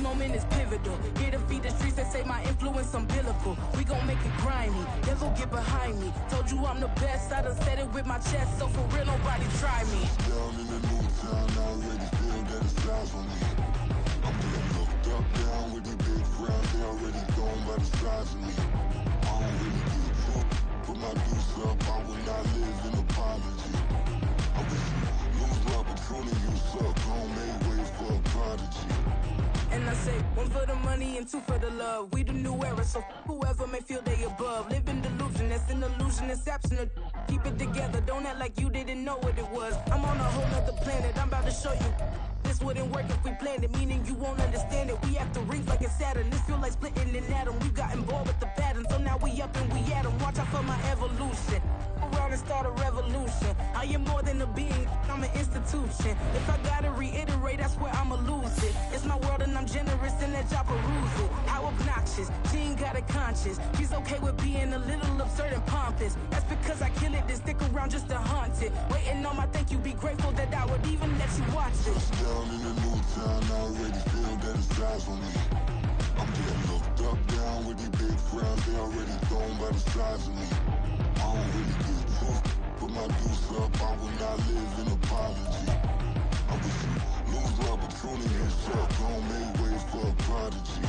moment is pivotal. Here to feed the streets, they say my influence umbilical. We gon' make it grimy, never get behind me. Told you I'm the best, I done said it with my chest. So for real, nobody try me. Down in the new town, I already feel that it's eyes on me. I'm getting looked up, down with the big crowd. They already gone by the size of me. I don't really get drunk, put my deuce up. I will not live in apology. I wish you lose the opportunity, you suck. Don't make way for a prodigy. And I say, one for the money and two for the love. We the new era, so whoever may feel they above. Live in delusion, that's an illusion, it's absent. Keep it together, don't act like you didn't know what it was. I'm on a whole nother planet, I'm about to show you. This wouldn't work if we planned it, meaning you won't understand it. We have to rings like it's Saturn, this feel like splitting an atom. We got involved with the pattern, so now we up and we at 'em. Watch out for my evolution. Around and start a revolution. I am more than a being, I'm an institution. If I gotta reiterate, that's where I'ma lose it. It's my world and I'm generous and let y'all peruse it. How obnoxious, she ain't got a conscience. She's okay with being a little absurd and pompous. That's because I kill it, then stick around just to haunt it. Waiting on my thank you, be grateful that I would even let you watch it. Down in the new town, I already feel that it's eyes on me. I'm getting looked up, down with the big crowd. They already gone by the size of me. I don't really get drunk, put my deuce up. I will not live in apology. I wish you lose the opportunity and suck. Don't make way for a prodigy.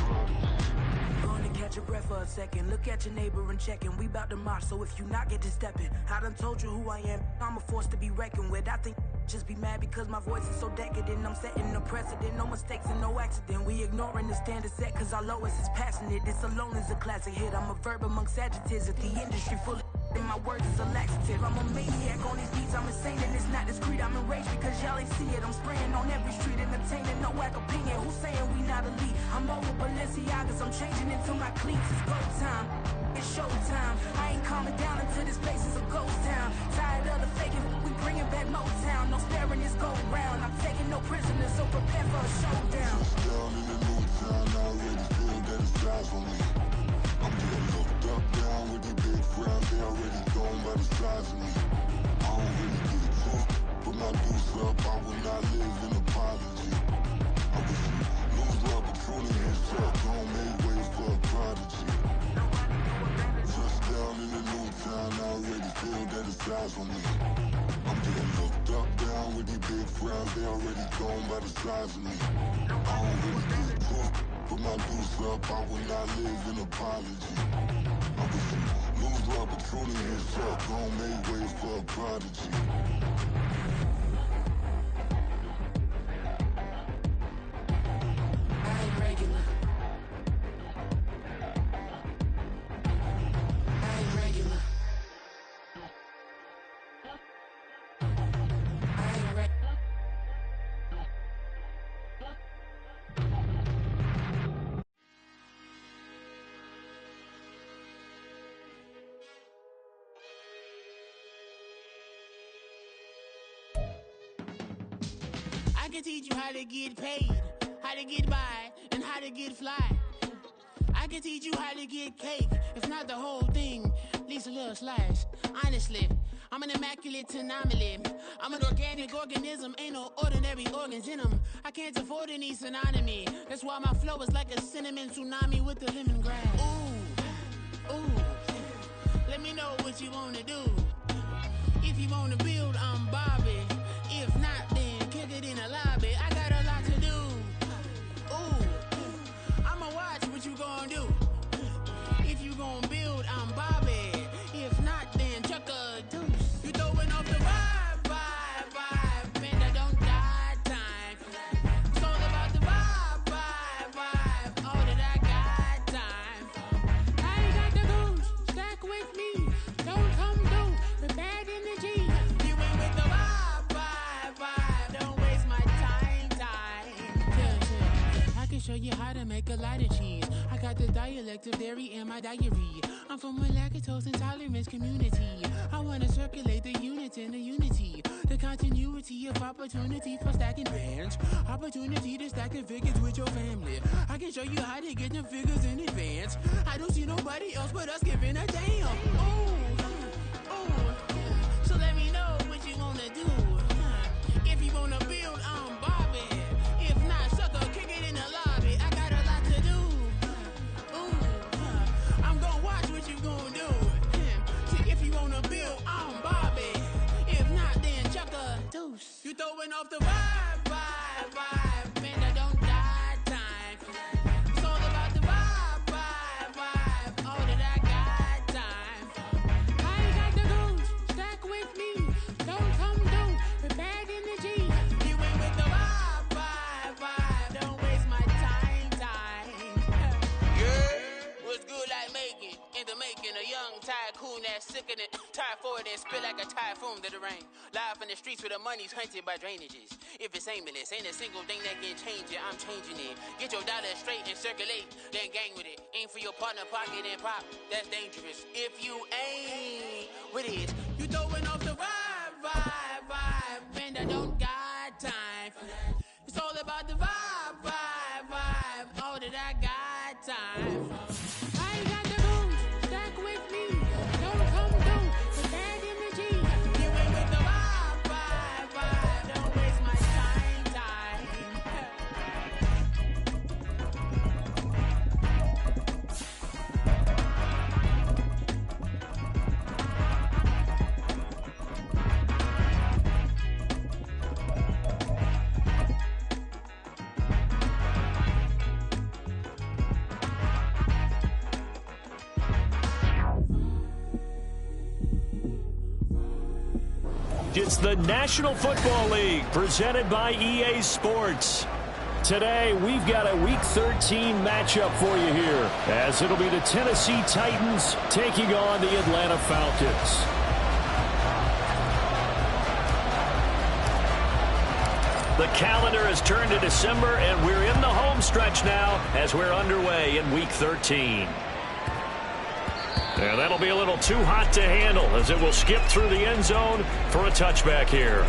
Gonna catch your breath for a second. Look at your neighbor and check in. We bout to march, so if you not get to stepping. I done told you who I am. I'm a force to be reckoned with. I think just be mad because my voice is so decadent. I'm setting a precedent, no mistakes and no accident. We ignoring the standard set cause our lowest is passionate. This alone is a classic hit. I'm a verb amongst adjectives. If the industry full of and my words is a laxative. I'm a maniac on these beats, I'm insane and it's not discreet. I'm enraged because y'all ain't see it. I'm spraying on every street, entertaining, no whack opinion. Who's saying we not elite? I'm over Balenciagas, I'm changing into my cleats. It's go time, it's showtime. I ain't calming down until this place is a ghost town. Tired of the faking, we bringing back Motown. No sparing this go round. I'm taking no prisoners, so prepare for a showdown. Down in the new town, I already feel that it's eyes on me. I'm getting looked up, down with the big crowd. They already gone by the size of me. I don't really get drunk, put my deuce up. I will not live in apology. I wish you lose the opportunity and suck. Don't make way for a prodigy. Just down in the new town, I already feel that it's eyes on me. I'm getting looked up, down with the big crowd. They already gone by the size of me. I don't really get drunk, put my deuce up. I will not live in apology. I wish you lose the opportunity and suck. Don't make way for a prodigy. I ain't regular. I ain't regular. I ain't regular. I can teach you how to get paid, how to get by, and how to get fly. I can teach you how to get cake, if not the whole thing, at least a little slice. Honestly, I'm an immaculate anomaly. I'm an organic organism, ain't no ordinary organs in them. I can't afford any synonymy. That's why my flow is like a cinnamon tsunami with the lemongrass. Ooh, ooh, let me know what you wanna do. If you wanna build, I'm Bobby. If not, then kick it in the lobby. I got a lot to do. Ooh, I'ma watch what you gon' do. If you gon' build, I'm Bobby. If not, then chuck a deuce. You throwing off the vibe, man, I don't die time. It's all about the vibe, all that I got time. I ain't got the goose, stack with me. Don't come through with bad energy. You ain't with the vibe, don't waste my time. Yeah, I can show you how to make a lot of cheese. I got the dialect of dairy in my diary. I'm from a lactose intolerance community. I wanna circulate the units in the unity. The continuity of opportunity for stacking bands. Opportunity to stack the figures with your family. I can show you how to get the figures in advance. I don't see nobody else but us giving a damn. Ooh, so let me know what you wanna do. If you wanna build, I'm Bobby. If not, sucker, kick it in the lobby. I got a Drive forward and spill like a typhoon to the rain. Live in the streets where the money's hunted by drainages. If it's aimless, ain't a single thing that can change it. I'm changing it. Get your dollar straight and circulate, then gang with it. Aim for your partner, pocket and pop. That's dangerous. If you ain't with it, you throwing off the vibe, and I don't got time for that. It's all about the vibe, all that I got time for. I ain't got the room, stuck with me. Don't come through with bad energy. You ain't with the vibe, don't waste my time. It's the National Football League presented by EA Sports. Today, we've got a Week 13 matchup for you here, as it'll be the Tennessee Titans taking on the Atlanta Falcons. The calendar has turned to December, and we're in the home stretch now as we're underway in Week 13. And that'll be a little too hot to handle as it will skip through the end zone for a touchback here.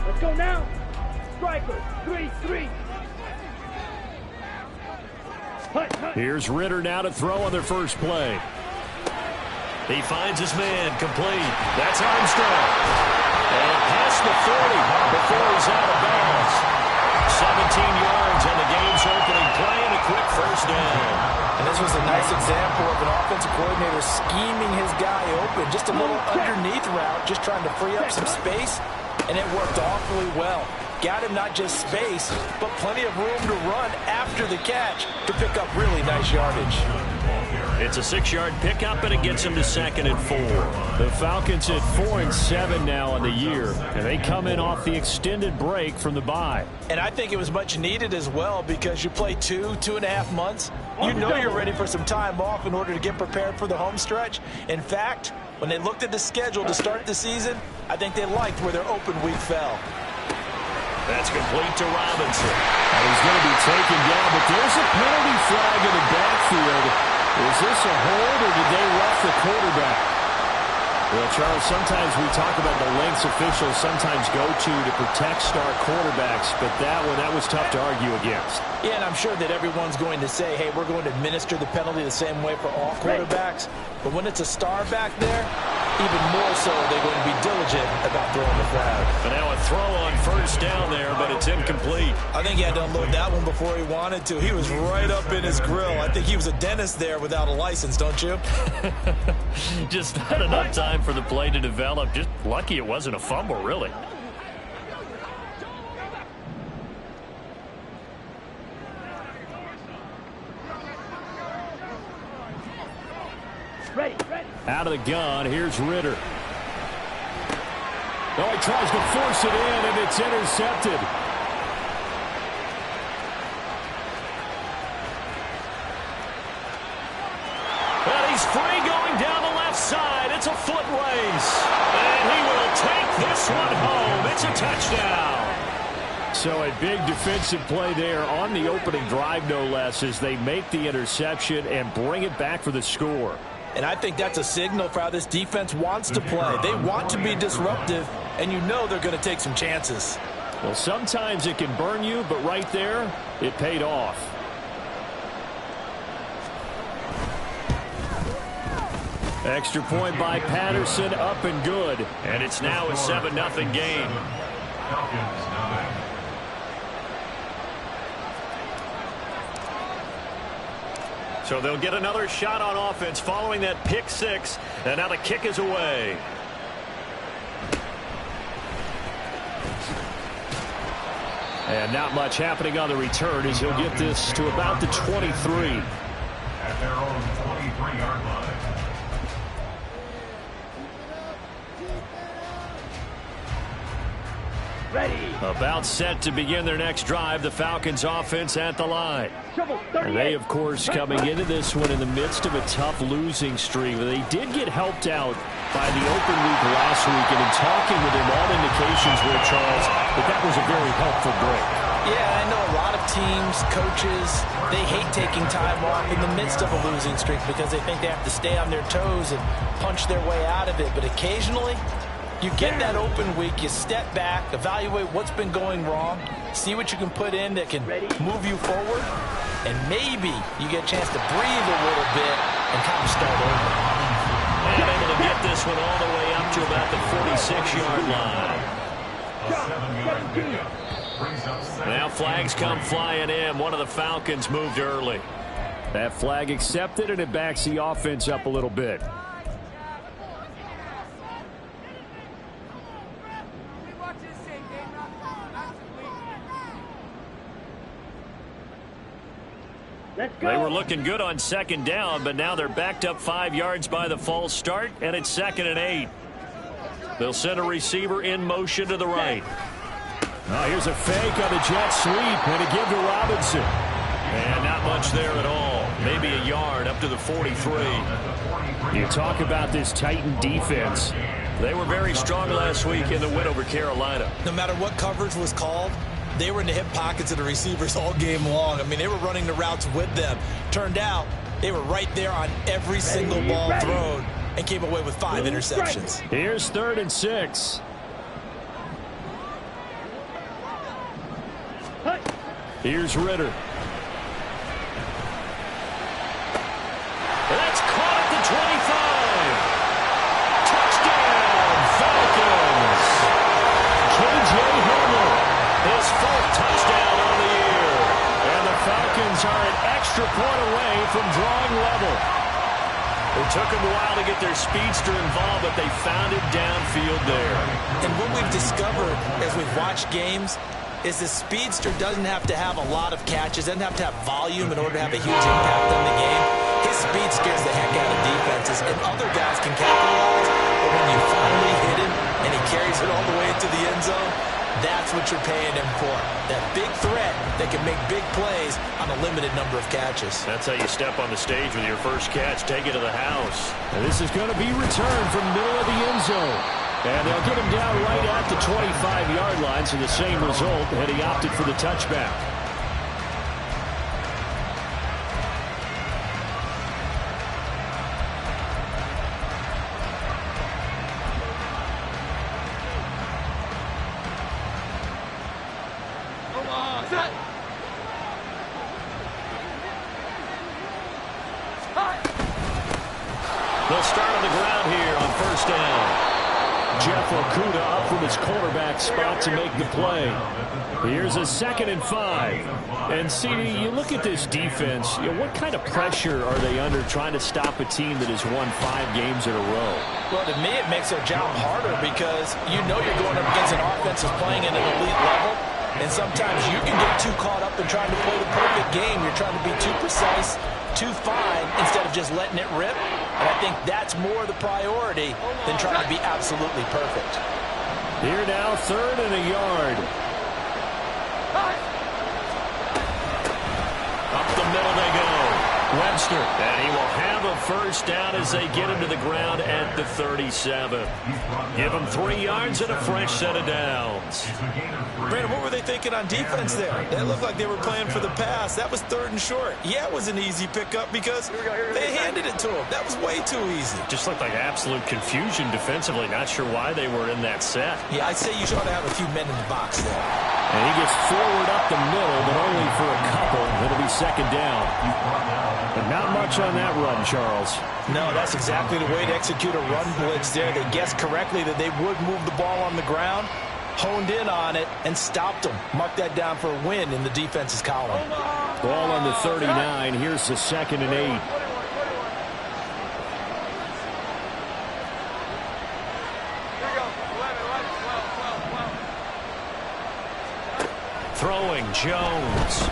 Let's go now. Striker, 3-3. Here's Ritter now to throw on their first play. He finds his man, complete. That's Armstrong. And past the 40 before he's out of bounds. 17 yards on the game's opening play and a quick first down. And this was a nice example of an offensive coordinator scheming his guy open. Just a little underneath route, just trying to free up some space, and it worked awfully well. Got him not just space, but plenty of room to run after the catch to pick up really nice yardage. It's a 6-yard pickup, and it gets him to 2nd and 4. The Falcons at 4-7 now on the year, and they come in off the extended break from the bye. And I think it was much needed as well, because you play 2.5 months. You know you're ready for some time off in order to get prepared for the home stretch. In fact, when they looked at the schedule to start the season, I think they liked where their open week fell. That's complete to Robinson. And he's going to be taken down, but there's a penalty flag in the backfield. Is this a hold, or did they rough the quarterback? Well, Charles, sometimes we talk about the lengths officials sometimes go to protect star quarterbacks, but that was tough to argue against. Yeah, and I'm sure that everyone's going to say, hey, we're going to administer the penalty the same way for all quarterbacks. But when it's a star back there, even more so, they're going to be diligent about throwing the flag. But now a throw on first down there, but it's incomplete. I think he had to unload that one before he wanted to. He was right up in his grill. I think he was a dentist there without a license, don't you? Just not enough time for the play to develop. Just lucky it wasn't a fumble, really. Ready. Out of the gun, here's Ritter. Oh, he tries to force it in, and it's intercepted. And he's free going down the left side. It's a foot race. And he will take this one home. It's a touchdown. So a big defensive play there on the opening drive, no less, as they make the interception and bring it back for the score. And I think that's a signal for how this defense wants to play. They want to be disruptive, and you know they're going to take some chances. Well, sometimes it can burn you, but right there, it paid off. Extra point by Patterson, up and good. And it's now a 7-0 game. So they'll get another shot on offense following that pick six. And now the kick is away. And not much happening on the return as he'll get this to about the 23. At their own 23-yard line. About set to begin their next drive, the Falcons offense at the line. And they, of course, coming into this one in the midst of a tough losing streak. They did get helped out by the open week last week, and in talking with him, all indications were, Charles, that was a very helpful break. Yeah, I know a lot of teams, coaches, they hate taking time off in the midst of a losing streak because they think they have to stay on their toes and punch their way out of it. But occasionally, you get that open week, you step back, evaluate what's been going wrong, see what you can put in that can move you forward, and maybe you get a chance to breathe a little bit and kind of start over. And able to get this one all the way up to about the 46-yard line. Now flags come flying in. One of the Falcons moved early. That flag accepted, and it backs the offense up a little bit. They were looking good on second down, but now they're backed up 5 yards by the false start, and it's 2nd and 8. They'll send a receiver in motion to the right. Oh, here's a fake on the jet sweep, and a give to Robinson. And not much there at all. Maybe a yard up to the 43. You talk about this Titan defense. They were very strong last week in the win over Carolina. No matter what coverage was called, they were in the hip pockets of the receivers all game long. I mean, they were running the routes with them. Turned out, they were right there on every single ball thrown and came away with 5 interceptions. Here's 3rd and 6. Here's Ritter. That's caught at the 25. Touchdown, Falcons. K.J. Hamler, his 4th touchdown on the year. And the Falcons are an extra point away from drawing level. It took them a while to get their speedster involved, but they found it downfield there. And what we've discovered as we've watched games is the speedster doesn't have to have a lot of catches, doesn't have to have volume in order to have a huge impact on the game. His speed scares the heck out of defenses, and other guys can capitalize. But when you finally hit him and he carries it all the way into the end zone, that's what you're paying him for. That big threat that can make big plays on a limited number of catches. That's how you step on the stage with your first catch. Take it to the house. And this is going to be returned from the middle of the end zone. And they'll get him down right at the 25-yard line, so the same result, and he opted for the touchback. They'll start on the ground here on 1st down. Jeff Okudah up from his quarterback spot to make the play. Here's a 2nd and 5. And CD, you look at this defense, what kind of pressure are they under trying to stop a team that has won 5 games in a row? Well, to me, it makes their job harder because you know you're going up against an offense that's playing at an elite level. And sometimes you can get too caught up in trying to play the perfect game. You're trying to be too precise, too fine, instead of just letting it rip. And I think that's more the priority than trying to be absolutely perfect. Here now, 3rd and a yard. Up the middle they go. Webster. And he will have a 1st down as they get him to the ground at the 37. Give him 3 yards and a fresh set of downs. Brandon, what were they thinking on defense there? That looked like they were playing for the pass. That was 3rd and short. Yeah, it was an easy pickup because they handed it to him. That was way too easy. Just looked like absolute confusion defensively. Not sure why they were in that set. Yeah, I'd say you ought to have a few men in the box there. And he gets forward up the middle, but only for a couple. It'll be 2nd down. But not much on that run, Charles. No, that's exactly the way to execute a run blitz there. They guessed correctly that they would move the ball on the ground, honed in on it, and stopped them. Mark that down for a win in the defense's column. Ball on the 39. Here's the 2nd and 8. Throwing Jones.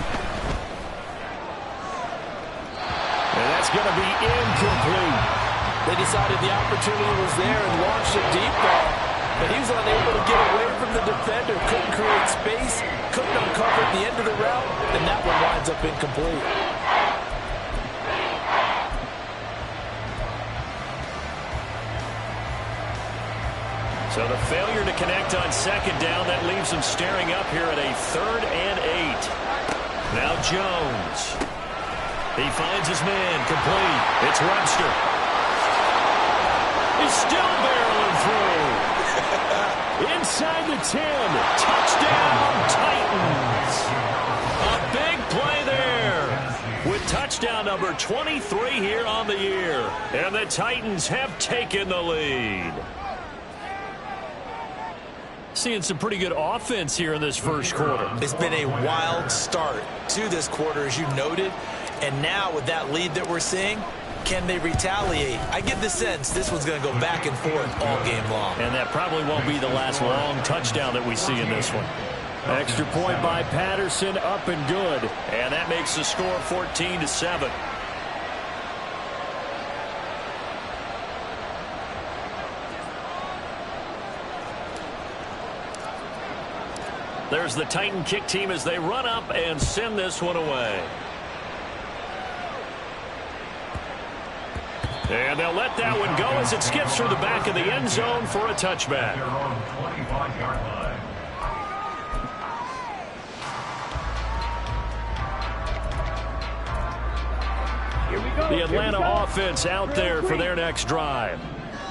And that's going to be incomplete. They decided the opportunity was there and launched a deep ball, but he was unable to get away from from the defender. Couldn't create space, couldn't uncover at the end of the route, and that one winds up incomplete. So the failure to connect on second down, that leaves him staring up here at a 3rd and 8. Now Jones. He finds his man, complete. It's Webster. He's still barreling through. Inside the 10. Touchdown, Titans. A big play there. With touchdown number 23 here on the year. And the Titans have taken the lead. Seeing some pretty good offense here in this first quarter. It's been a wild start to this quarter, as you noted. And now with that lead that we're seeing, can they retaliate? I get the sense this one's going to go back and forth all game long. And that probably won't be the last long touchdown that we see in this one. Extra point by Patterson, up and good. And that makes the score 14-7. There's the Titan kick team as they run up and send this one away. And they'll let that one go as it skips through the back of the end zone for a touchback. The Atlanta offense out there for their next drive.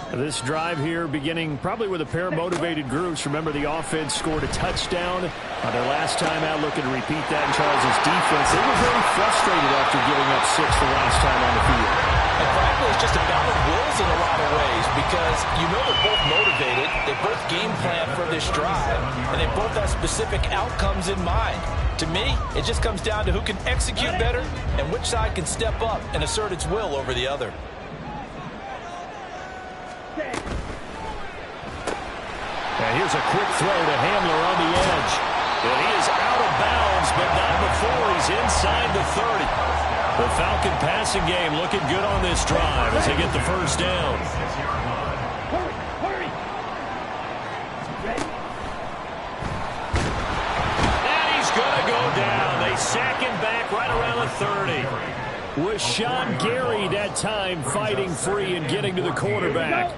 This drive here beginning probably with a pair of motivated groups. Remember, the offense scored a touchdown their last time out, looking to repeat that in Charles' defense. They were very frustrated after giving up 6 the last time on the field. And frankly, it's just a battle of wills in a lot of ways because you know they're both motivated, they both game plan for this drive, and they both have specific outcomes in mind. To me, it just comes down to who can execute better and which side can step up and assert its will over the other. And here's a quick throw to Hamler on the edge. And he is out of bounds, but not before he's inside the 30. The Falcon passing game looking good on this drive as they get the first down. Hurry! And he's going to go down. They sack him back right around the 30. Was Sean Gary that time fighting free and getting to the quarterback.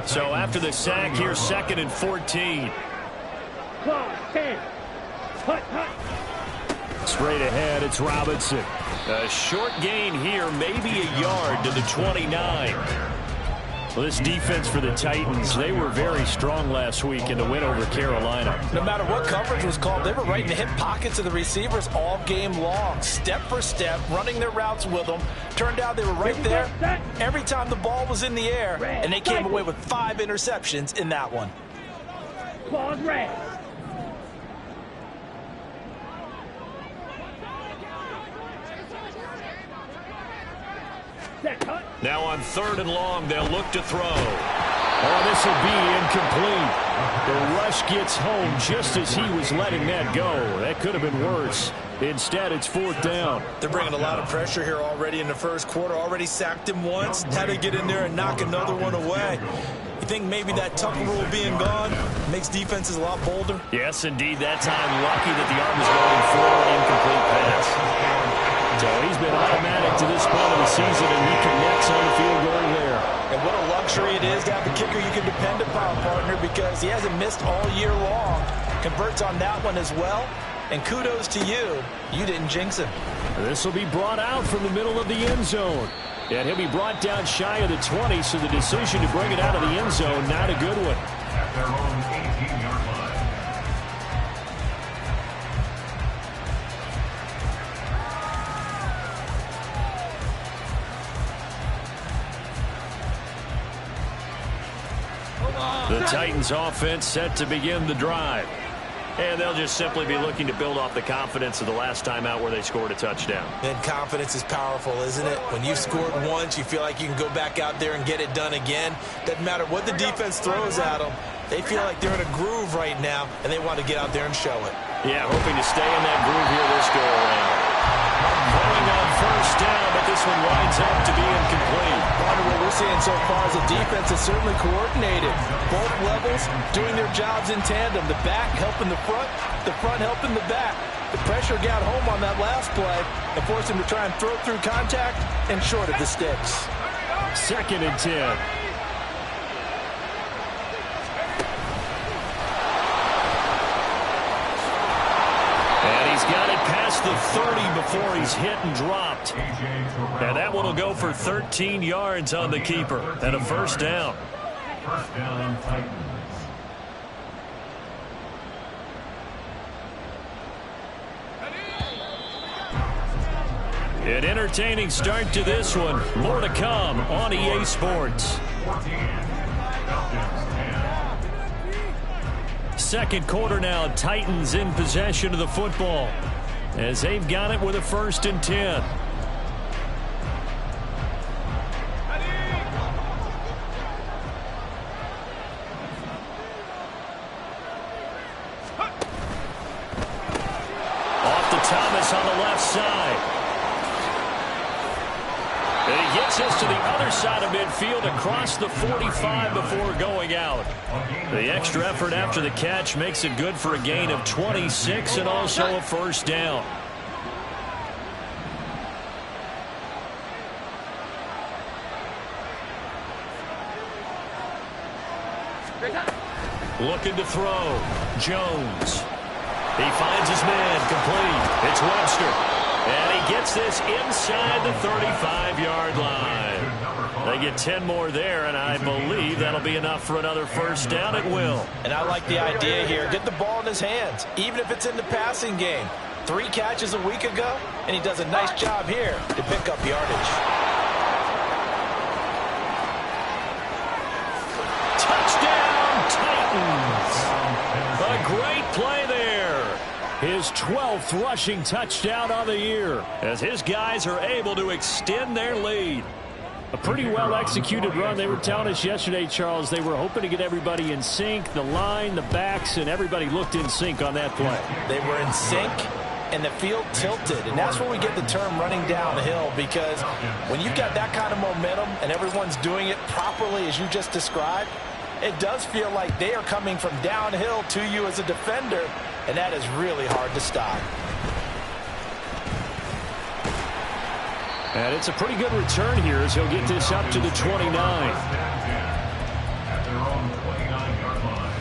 So after the sack here, 2nd and 14. Straight ahead, it's Robinson. A short gain here, maybe a yard to the 29. Well, this defense for the Titans, they were very strong last week in the win over Carolina. No matter what coverage was called, they were right in the hip pockets of the receivers all game long. Step for step, running their routes with them. Turned out they were right there every time the ball was in the air, and they came away with 5 interceptions in that one. Claws red. Now on 3rd and long, they'll look to throw. Oh, this will be incomplete. The rush gets home just as he was letting that go. That could have been worse. Instead, it's 4th down. They're bringing a lot of pressure here already in the first quarter. Already sacked him once. Had to get in there and knock another one away. You think maybe that Tucker rule being gone makes defenses a lot bolder? Yes, indeed. That time, lucky that the arm was going for an incomplete pass. So he's been automatic to this point of the season, and he connects on the field goal there. And what a luxury it is to have a kicker you can depend upon, partner, because he hasn't missed all year long. Converts on that one as well. And kudos to you. You didn't jinx him. This will be brought out from the middle of the end zone. And he'll be brought down shy of the 20, so the decision to bring it out of the end zone, not a good one. At their own 18-yard line. The Titans offense set to begin the drive. And they'll just simply be looking to build off the confidence of the last time out where they scored a touchdown. And confidence is powerful, isn't it? When you've scored once, you feel like you can go back out there and get it done again. Doesn't matter what the defense throws at them. They feel like they're in a groove right now, and they want to get out there and show it. Yeah, hoping to stay in that groove here this go-around. Going on 1st down, but this this one winds up to be incomplete. What we're seeing so far is the defense is certainly coordinated. Both levels doing their jobs in tandem. The back helping the front helping the back. The pressure got home on that last play and forced him to try and throw through contact and short of the sticks. 2nd and 10. And he's got it past the 30 before he's hit and dropped. And that one will go for 13 yards on the keeper and a first down. First down, Titans. An entertaining start to this one. More to come on EA Sports. 14, Falcons 10. Second quarter now. Titans in possession of the football as they've got it with a 1st and 10. Off to Thomas on the left side. And he gets us to the other side of midfield across the 45 before going out. The extra effort after the catch makes it good for a gain of 26 and also a first down. Looking to throw. Jones. He finds his man. Complete. It's Webster. And he gets this inside the 35-yard line. They get 10 more there, and I believe that'll be enough for another first down. It will. And I like the idea here. Get the ball in his hands, even if it's in the passing game. 3 catches a week ago, and he does a nice job here to pick up yardage. Touchdown, Titans. A great play there. His 12th rushing touchdown on the year as his guys are able to extend their lead. A pretty well-executed run. They were telling us yesterday, Charles, they were hoping to get everybody in sync, the line, the backs, and everybody looked in sync on that play. They were in sync, and the field tilted, and that's where we get the term running down the hill, because when you've got that kind of momentum and everyone's doing it properly as you just described, it does feel like they are coming from downhill to you as a defender, and that is really hard to stop. And it's a pretty good return here as he'll get this up to the 29. At their own 29-yard line.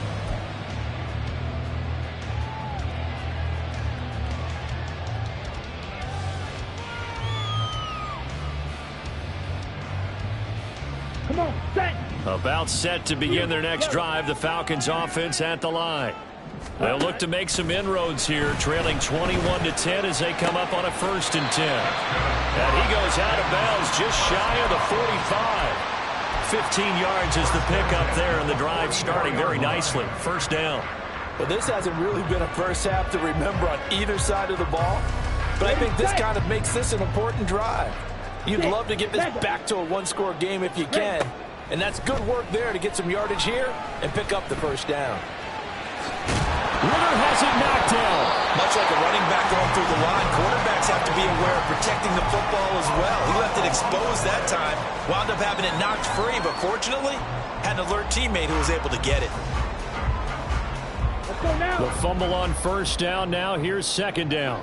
Come on, set. About set to begin their next drive, the Falcons offense at the line. They'll look to make some inroads here, trailing 21-10 as they come up on a 1st and 10. And he goes out of bounds just shy of the 45. 15 yards is the pickup there, and the drive starting very nicely. First down. Well, this hasn't really been a first half to remember on either side of the ball, but I think this kind of makes this an important drive. You'd love to get this back to a one-score game if you can, and that's good work there to get some yardage here and pick up the first down. Ritter has it knocked down. Much like a running back going through the line, quarterbacks have to be aware of protecting the football as well. He left it exposed that time, wound up having it knocked free, but fortunately, had an alert teammate who was able to get it. Let's go now. The fumble on first down. Now here's second down.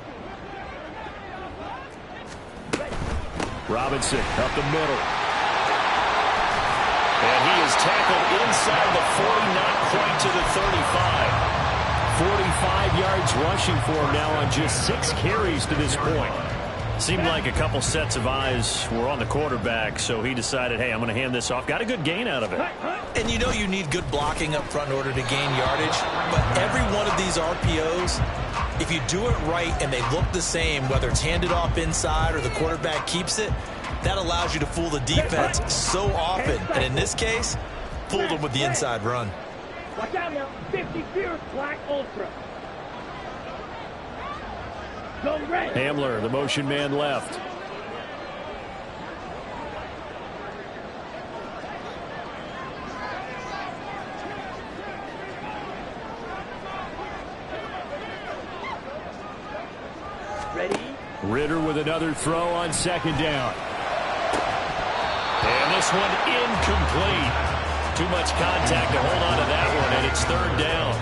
Robinson up the middle. And he is tackled inside the 40, not quite to the 35. 45 yards rushing for him now on just 6 carries to this point. Seemed like a couple sets of eyes were on the quarterback, so he decided, hey, I'm going to hand this off. Got a good gain out of it. And you know you need good blocking up front in order to gain yardage, but every one of these RPOs, if you do it right and they look the same, whether it's handed off inside or the quarterback keeps it, that allows you to fool the defense so often. And in this case, fooled them with the inside run. Watch out now. 50 Fierce Black Ultra. Go red. Hamler, the motion man left. Ready? Ritter with another throw on second down. And this one incomplete. Too much contact to hold on to that one, and it's third down.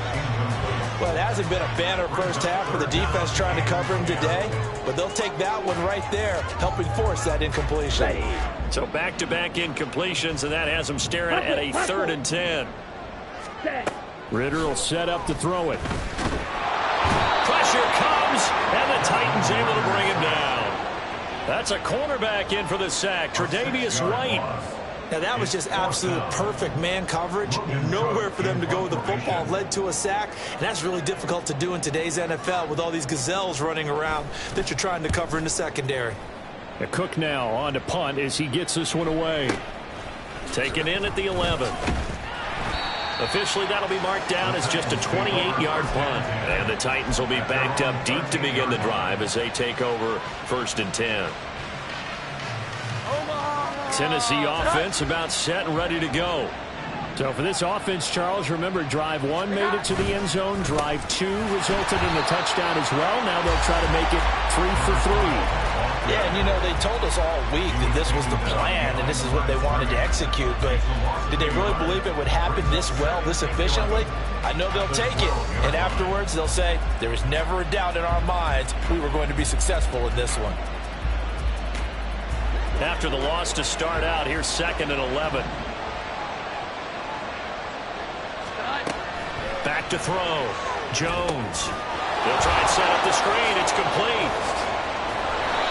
Well, it hasn't been a banner first half for the defense trying to cover him today, but they'll take that one right there, helping force that incompletion. So back-to-back incompletions, and that has them staring at a 3rd and 10. Ritter will set up to throw it. Pressure comes, and the Titans able to bring him down. That's a cornerback in for the sack, Tre'Davious White. Now, that was just absolute perfect man coverage. Nowhere for them to go with the football. Led to a sack, and that's really difficult to do in today's NFL with all these gazelles running around that you're trying to cover in the secondary. Cook now on to punt as he gets this one away. Taken in at the 11. Officially, that'll be marked down as just a 28-yard punt. And the Titans will be backed up deep to begin the drive as they take over 1st and 10. Tennessee offense about set and ready to go. So for this offense, Charles, remember drive 1 made it to the end zone. Drive 2 resulted in a touchdown as well. Now they'll try to make it 3 for 3. Yeah, and you know, they told us all week that this was the plan and this is what they wanted to execute, but did they really believe it would happen this well, this efficiently? I know they'll take it, and afterwards they'll say, there was never a doubt in our minds we were going to be successful in this one. After the loss to start out, here's 2nd and 11. Back to throw. Jones. They'll try and set up the screen. It's complete.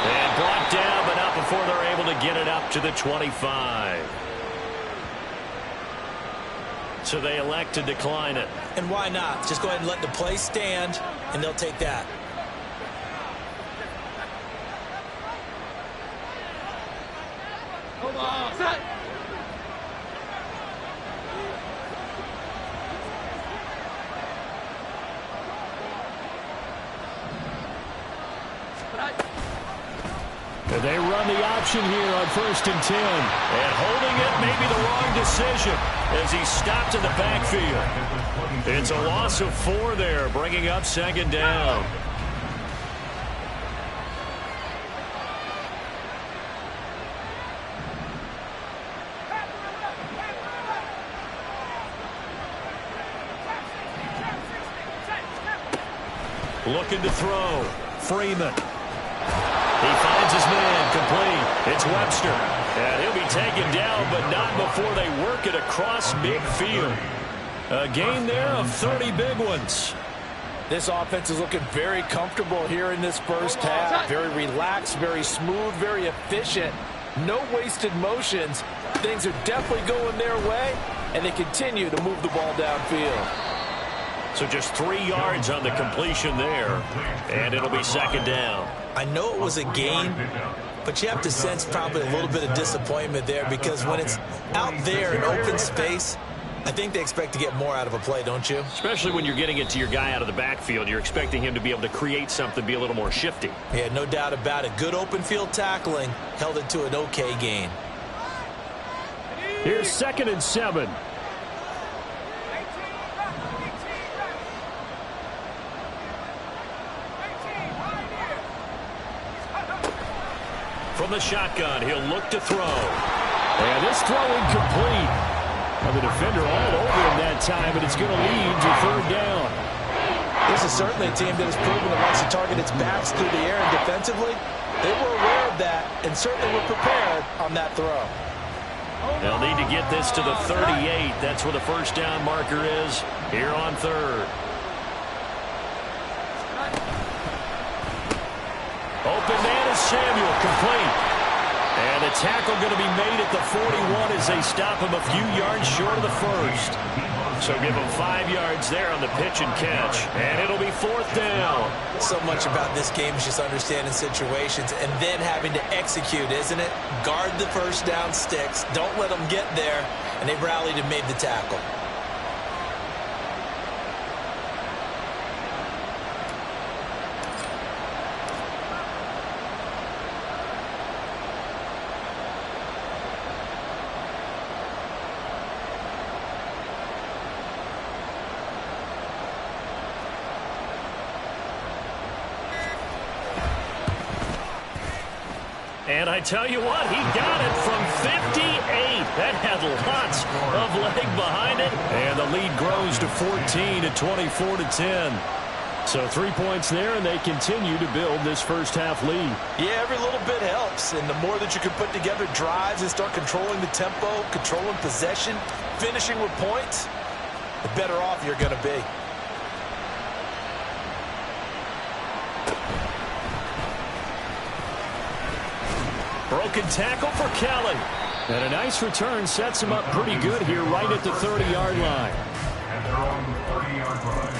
And blocked down, but not before they're able to get it up to the 25. So they elect to decline it. And why not? Just go ahead and let the play stand, and they'll take that. Come on, set. They run the option here on 1st and 10. And holding it may be the wrong decision as he stopped in the backfield. It's a loss of 4 there, bringing up 2nd down. Looking to throw. Freeman. He finds his man, complete. It's Webster. And he'll be taken down, but not before they work it across midfield. A gain there of 30 big ones. This offense is looking very comfortable here in this first half. Very relaxed, very smooth, very efficient. No wasted motions. Things are definitely going their way, and they continue to move the ball downfield. So just 3 yards on the completion there, and it'll be 2nd down. I know it was a gain, but you have to sense probably a little bit of disappointment there because when it's out there in open space, I think they expect to get more out of a play, don't you? Especially when you're getting it to your guy out of the backfield. You're expecting him to be able to create something, be a little more shifty. Yeah, no doubt about it. Good open field tackling held it to an okay gain. Here's 2nd and 7. From the shotgun, he'll look to throw. And this throw incomplete. The defender all over him that time, but it's going to lead to 3rd down. This is certainly a team that has proven that wants to target its backs through the air and defensively. They were aware of that and certainly were prepared on that throw. They'll need to get this to the 38. That's where the 1st down marker is here on 3rd. Open man is Samuel, complete. And a tackle going to be made at the 41 as they stop him a few yards short of the 1st. So give him 5 yards there on the pitch and catch. And it'll be 4th down. So much about this game is just understanding situations and then having to execute, isn't it? Guard the 1st down sticks. Don't let them get there. And they rallied and made the tackle. And I tell you what, he got it from 58. That had lots of leg behind it. And the lead grows to 14 at 24-10. So 3 points there, and they continue to build this first half lead. Yeah, every little bit helps. And the more that you can put together drives and start controlling the tempo, controlling possession, finishing with points, the better off you're going to be. Broken tackle for Kelly. And a nice return sets him up pretty good here right at the 30-yard line. At their own 30-yard line.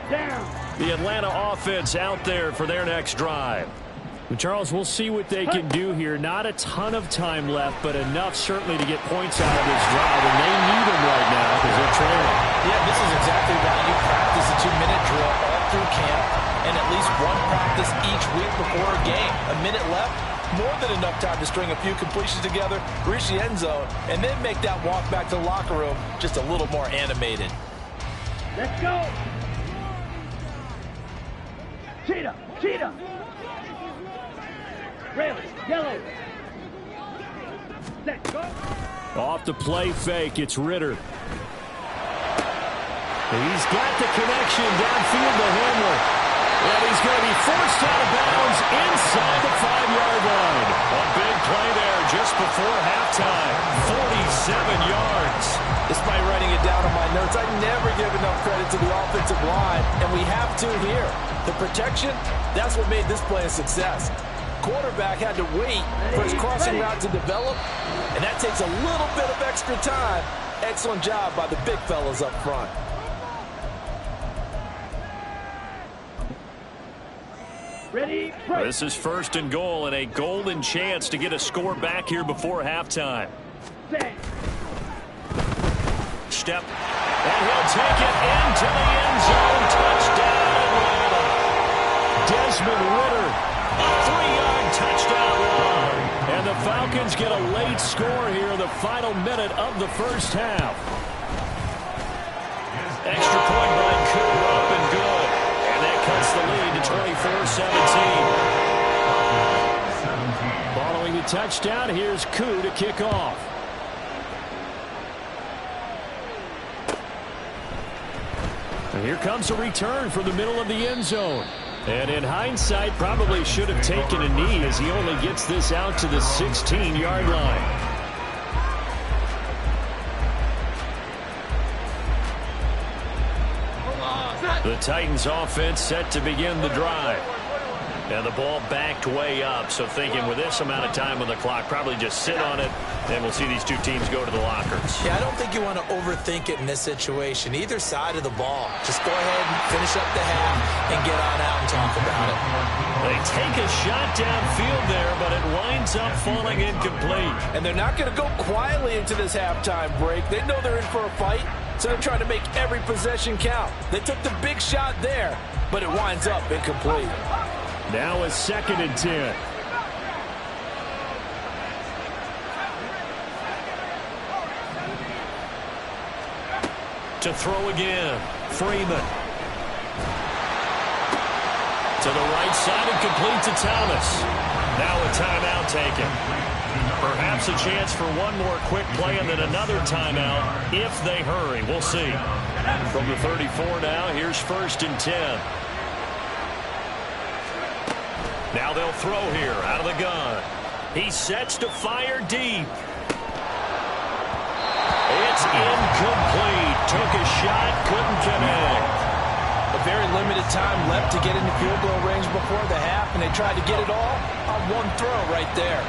Down. The Atlanta offense out there for their next drive. Well, Charles, we'll see what they can do here. Not a ton of time left, but enough certainly to get points out of this drive. And they need them right now because they're trailing. Yeah, this is exactly why you practice a 2-minute drill all through camp and at least one practice each week before a game. A minute left, more than enough time to string a few completions together, reach the end zone, and then make that walk back to the locker room just a little more animated. Let's go. Cheetah. Cheetah. Red. Yellow. Let's go. Off the play fake, it's Ritter. He's got the connection downfield to Hamler. And he's going to be forced out of bounds inside the 5-yard line. A big play there just before halftime. 47 yards. Despite writing it down on my notes, I never give enough credit to the offensive line, and we have to here. The protection, that's what made this play a success. Quarterback had to wait for his crossing route to develop, and that takes a little bit of extra time. Excellent job by the big fellas up front. Ready, break. This is 1st and goal and a golden chance to get a score back here before halftime. Set. Step, and he'll take it into the end zone. Touchdown, Atlanta. Desmond Ritter, a 3-yard touchdown run. And the Falcons get a late score here in the final minute of the first half. Extra point by Cooper, up and good. And that cuts the lead to 24-17. Following the touchdown, here's Koo to kick off. And here comes a return from the middle of the end zone. And in hindsight, probably should have taken a knee as he only gets this out to the 16-yard line. The Titans offense set to begin the drive. And the ball backed way up, so thinking with this amount of time on the clock, probably just sit on it, and we'll see these two teams go to the lockers. Yeah, I don't think you want to overthink it in this situation. Either side of the ball. Just go ahead and finish up the half and get on out and talk about it. They take a shot downfield there, but it winds up falling incomplete. And they're not going to go quietly into this halftime break. They know they're in for a fight, so they're trying to make every possession count. They took the big shot there, but it winds up incomplete. Now a 2nd and 10. To throw again, Freeman. To the right side and complete to Thomas. Now a timeout taken. Perhaps a chance for one more quick play and then another timeout if they hurry. We'll see. From the 34 now, here's 1st and 10. Now they'll throw here out of the gun. He sets to fire deep. It's incomplete. Took a shot, couldn't connect. A very limited time left to get into field goal range before the half, and they tried to get it all on one throw right there.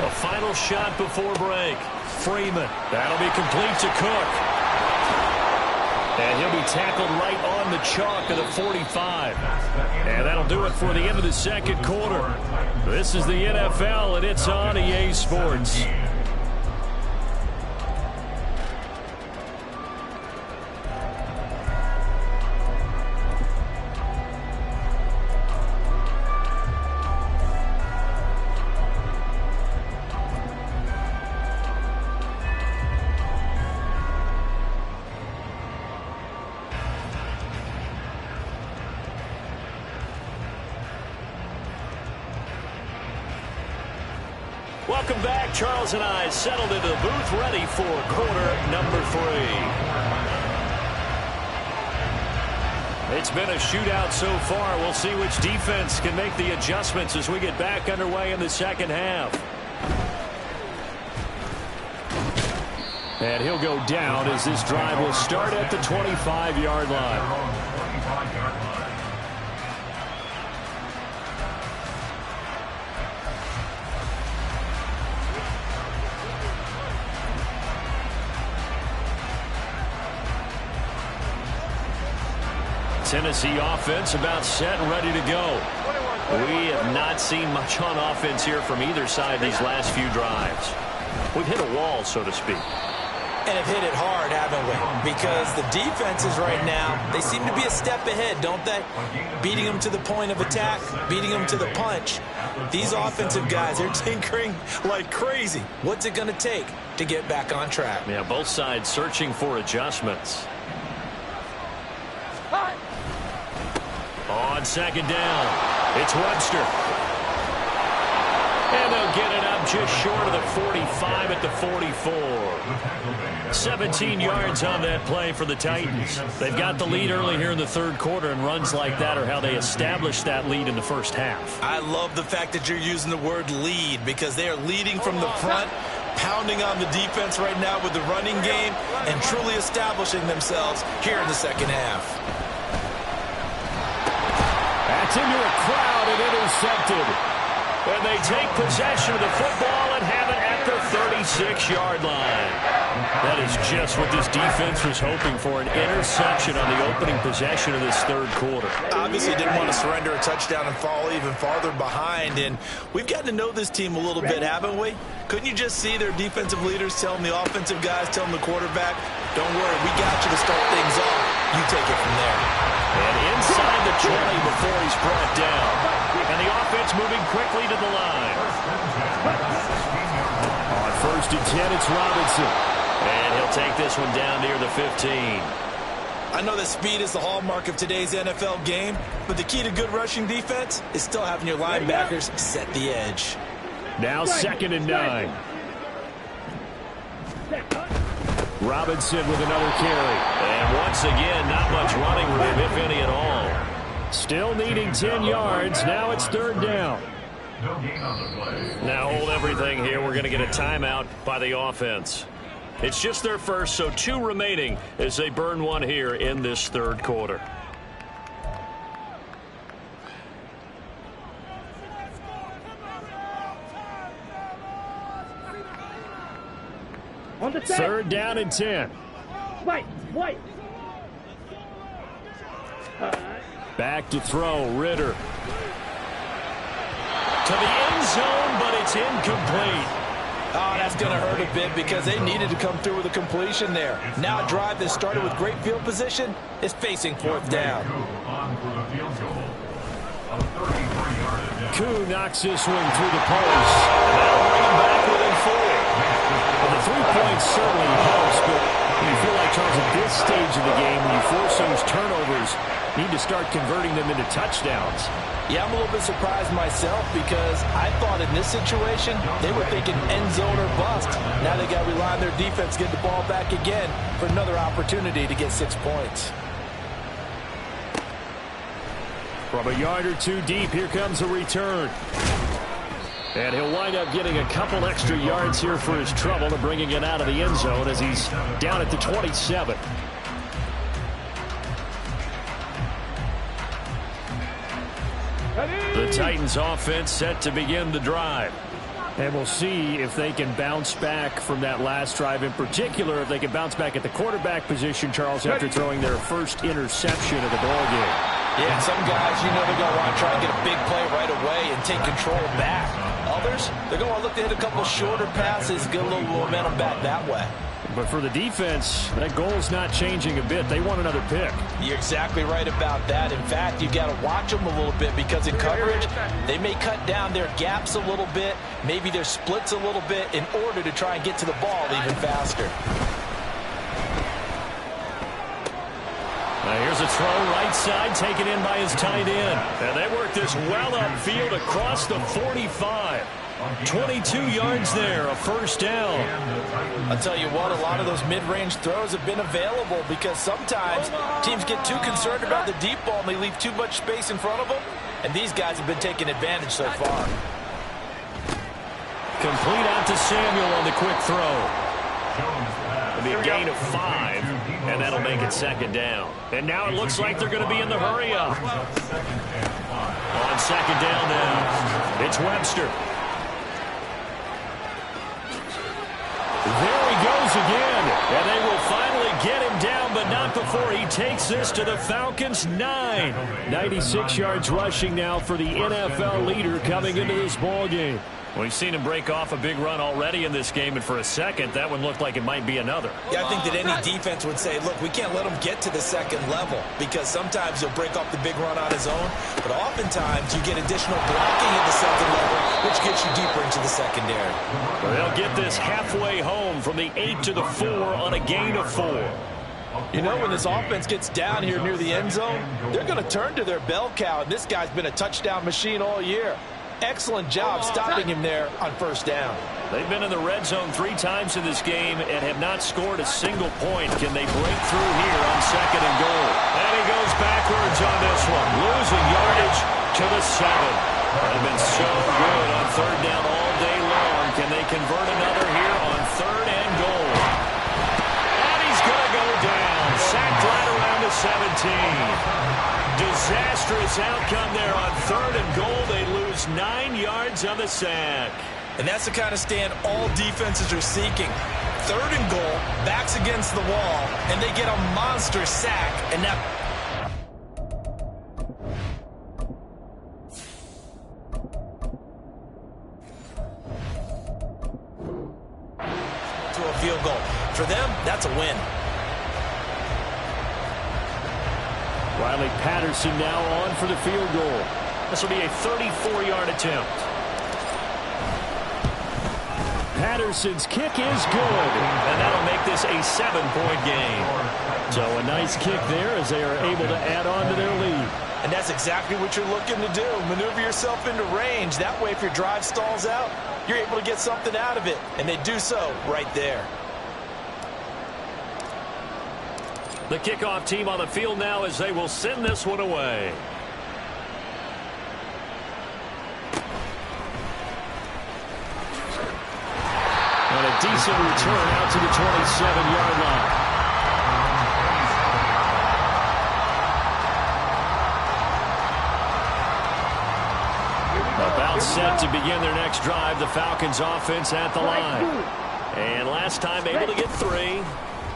A final shot before break. Freeman. That'll be complete to Cook. And he'll be tackled right on the chalk of the 45. And that'll do it for the end of the second quarter. This is the NFL, and it's on EA Sports. Welcome back. Charles and I settled into the booth, ready for quarter number 3. It's been a shootout so far. We'll see which defense can make the adjustments as we get back underway in the second half. And he'll go down as this drive will start at the 25-yard line. Tennessee offense about set and ready to go. We have not seen much on offense here from either side these last few drives. We've hit a wall, so to speak. And have hit it hard, haven't we? Because the defenses right now, they seem to be a step ahead, don't they? Beating them to the point of attack, beating them to the punch. These offensive guys are tinkering like crazy. What's it going to take to get back on track? Yeah, both sides searching for adjustments. On second down, it's Webster. And they'll get it up just short of the 45 at the 44. 17 yards on that play for the Titans. They've got the lead early here in the third quarter, and runs like that are how they established that lead in the first half. I love the fact that you're using the word lead, because they are leading from the front, pounding on the defense right now with the running game, and truly establishing themselves here in the second half. That's into a crowd and intercepted. And they take possession of the football and have it at the 36-yard line. That is just what this defense was hoping for, an interception on the opening possession of this third quarter. Obviously didn't want to surrender a touchdown and fall even farther behind. And we've gotten to know this team a little bit, haven't we? Couldn't you just see their defensive leaders telling the offensive guys, telling the quarterback, don't worry, we got you to start things off. You take it from there. And inside the 20 before he's brought down. And the offense moving quickly to the line. On 1st and 10, it's Robinson. And he'll take this one down near the 15. I know that speed is the hallmark of today's NFL game, but the key to good rushing defense is still having your linebackers set the edge. Now 2nd and 9. Robinson with another carry. And once again, not much running room, if any at all. Still needing 10 yards. Now it's 3rd down. Now hold everything here. We're going to get a timeout by the offense. It's just their first, so 2 remaining as they burn one here in this third quarter. On the set. 3rd down and 10. Wait. Back to throw, Ritter. To the end zone, but it's incomplete. Oh, that's going to hurt a bit because they needed to come through with a completion there. Now a drive that started with great field position is facing 4th down. Koo knocks this one through the post. And that'll bring him back within 4. Well, the 3 points certainly helps, but you feel like, Charles, at this stage of the game, when you force those turnovers, you need to start converting them into touchdowns. Yeah, I'm a little bit surprised myself because I thought in this situation they were thinking end zone or bust. Now they got to rely on their defense, get the ball back again for another opportunity to get 6 points. From a yard or 2 deep, here comes a return. And he'll wind up getting a couple extra yards here for his trouble and bringing it out of the end zone as he's down at the 27. The Titans offense set to begin the drive. And we'll see if they can bounce back from that last drive, in particular if they can bounce back at the quarterback position, Charles, after throwing their first interception of the ballgame. Yeah, some guys, you know, they're going to want to try and get a big play right away and take control back. Others, they're going to want to look to hit a couple shorter passes, get a little momentum back that way. But for the defense, that goal's not changing a bit. They want another pick. You're exactly right about that. In fact, you've got to watch them a little bit because in coverage, they may cut down their gaps a little bit, maybe their splits a little bit in order to try and get to the ball even faster. Now here's a throw right side taken in by his tight end. And they work this well upfield across the 45. 22 yards there, a first down. I'll tell you what, a lot of those mid-range throws have been available because sometimes teams get too concerned about the deep ball and they leave too much space in front of them, and these guys have been taking advantage so far. Complete out to Samuel on the quick throw. It'll be a gain of 5, and that'll make it second down. And now it looks like they're going to be in the hurry-up. On second down now, it's Webster. There he goes again, and they will finally get him down, but not before he takes this to the Falcons' 9. 96 yards rushing now for the NFL leader coming into this ball game. We've seen him break off a big run already in this game, and for a second, that one looked like it might be another. Yeah, I think that any defense would say, look, we can't let him get to the second level because sometimes he'll break off the big run on his own, but oftentimes you get additional blocking at the second level, which gets you deeper into the secondary. Well, they'll get this halfway home from the 8 to the 4 on a gain of 4. You know, when this offense gets down here near the end zone, they're going to turn to their bell cow, and this guy's been a touchdown machine all year. Excellent job stopping him there on first down. They've been in the red zone 3 times in this game and have not scored a single point. Can they break through here on second and goal? And he goes backwards on this one, losing yardage to the 7. They've been so good on third down all day long. Can they convert another here on third and goal? And he's going to go down, sacked right around the 17. Disastrous outcome there on third and goal. They lose 9 yards on the sack. And that's the kind of stand all defenses are seeking. Third and goal, backs against the wall, and they get a monster sack. And now to a field goal. For them, that's a win. Riley Patterson now on for the field goal. This will be a 34-yard attempt. Patterson's kick is good, and that'll make this a 7-point game. So a nice kick there as they are able to add on to their lead. And that's exactly what you're looking to do. Maneuver yourself into range. That way, if your drive stalls out, you're able to get something out of it. And they do so right there. The kickoff team on the field now as they will send this one away. And a decent return out to the 27-yard line. About set to begin their next drive, the Falcons offense at the line. And last time able to get 3.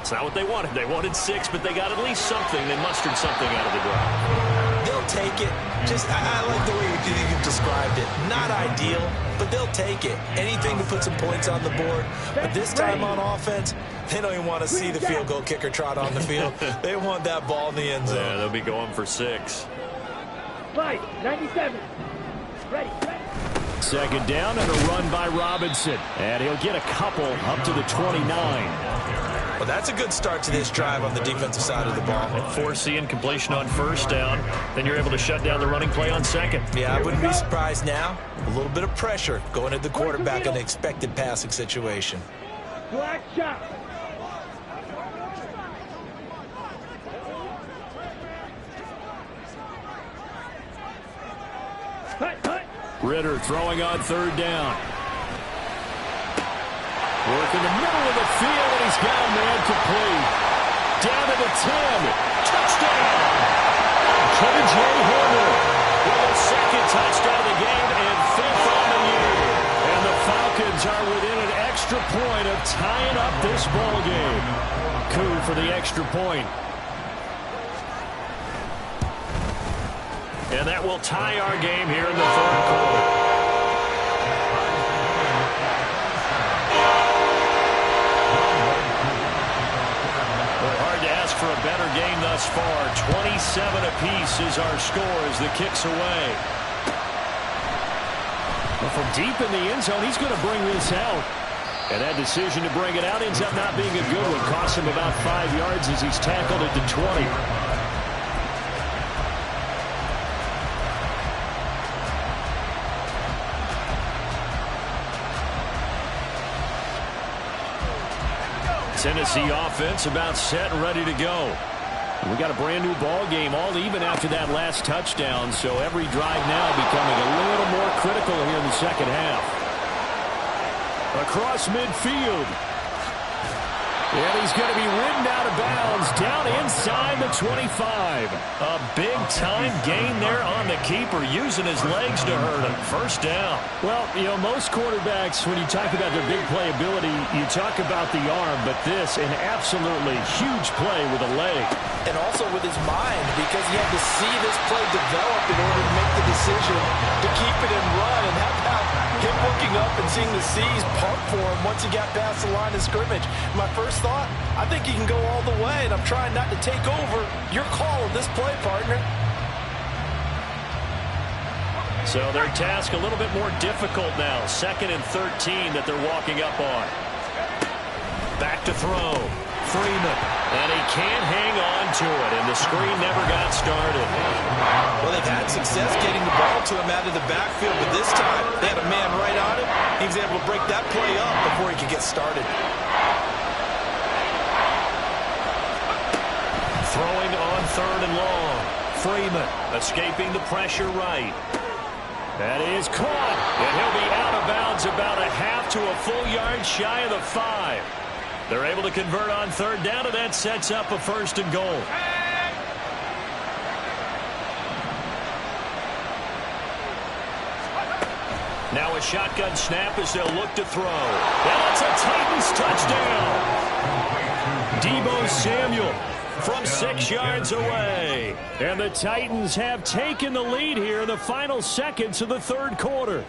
It's not what they wanted. They wanted 6, but they got at least something. They mustered something out of the drive. They'll take it. Just, I like the way you've described it. Not ideal, but they'll take it. Anything to put some points on the board. But this time on offense, they don't even want to see the field goal kicker trot on the field. They want that ball in the end zone. Yeah, they'll be going for 6. Slide, 97. Ready. Second down and a run by Robinson. And he'll get a couple up to the 29. Well, that's a good start to this drive on the defensive side of the ball. Force the incompletion on first down. Then you're able to shut down the running play on second. Yeah, I wouldn't be surprised now. A little bit of pressure going at the quarterback in an expected passing situation. Black shot. Ritter throwing on third down. Work in the middle of the field, and he's got a man complete. Down to the 10. Touchdown! J.J. Horner with a second touchdown of the game and 5th on the year. And the Falcons are within an extra point of tying up this ball game. Coup for the extra point. And that will tie our game here in the third quarter. For a better game thus far. 27 apiece is our score as the kick's away. Well, from deep in the end zone, he's going to bring this out. And that decision to bring it out ends up not being a good one. Cost him about 5 yards as he's tackled at the 20. Tennessee offense about set and ready to go. We got a brand new ball game, all even after that last touchdown, so every drive now becoming a little more critical here in the second half. Across midfield. And he's going to be ridden out of bounds down inside the 25. A big-time gain there on the keeper, using his legs to hurt him. First down. Well, you know, most quarterbacks, when you talk about their big playability, you talk about the arm, but this, an absolutely huge play with a leg. And also with his mind, because he had to see this play develop in order to make the decision to keep it and run. And how about him looking up and seeing the C's pump for him once he got past the line of scrimmage? My first thought, I think he can go all the way, and I'm trying not to take over. Your call of this play, partner. So their task a little bit more difficult now. 2nd and 13 that they're walking up on. Back to throw. Freeman. And he can't hang on to it, and the screen never got started. Well, they've had success getting the ball to him out of the backfield, but this time they had a man right on him. He was able to break that play up before he could get started. Throwing on 3rd and long. Freeman escaping the pressure right. That is caught, and he'll be out of bounds about a half to a full yard shy of the 5. They're able to convert on 3rd down, and that sets up a 1st and goal. Now a shotgun snap as they'll look to throw. And it's a Titans touchdown. Deebo Samuel from 6 yards away. And the Titans have taken the lead here in the final seconds of the 3rd quarter.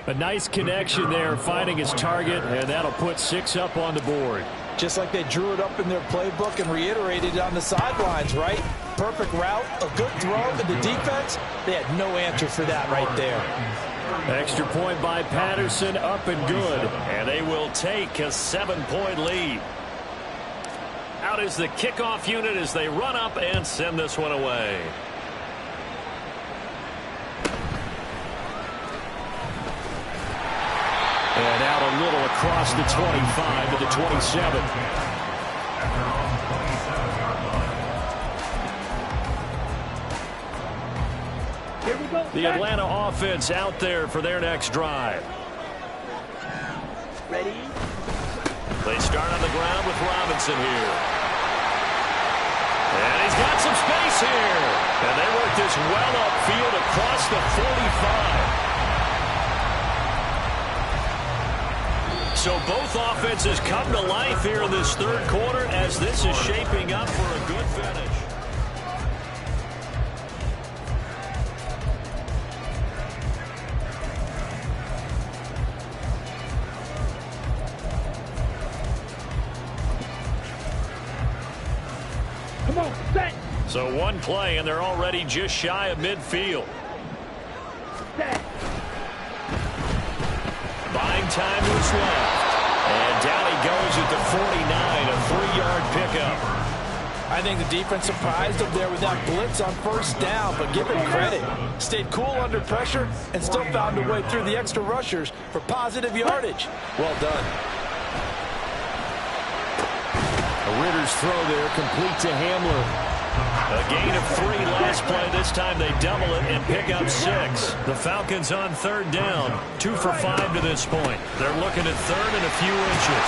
A nice connection there, finding his target, and that'll put 6 up on the board. Just like they drew it up in their playbook and reiterated it on the sidelines, right? Perfect route, a good throw to the defense. They had no answer for that right there. Extra point by Patterson, up and good. And they will take a 7-point lead. Out is the kickoff unit as they run up and send this one away. And out a little across the 25 to the 27. Here we go. The Atlanta offense out there for their next drive. Ready? They start on the ground with Robinson here. And he's got some space here. And they work this well upfield across the 45. So both offenses come to life here in this 3rd quarter as this is shaping up for a good finish. Come on, set. So one play and they're already just shy of midfield. Set. Buying time to his left. And down he goes at the 49, a 3-yard pickup. I think the defense surprised them there with that blitz on 1st down, but give him credit. Stayed cool under pressure and still found a way through the extra rushers for positive yardage. Well done. Ritter's throw there complete to Hamler. A gain of 3 last play. This time they double it and pick up 6. The Falcons on 3rd down. 2 for 5 to this point. They're looking at 3rd and a few inches.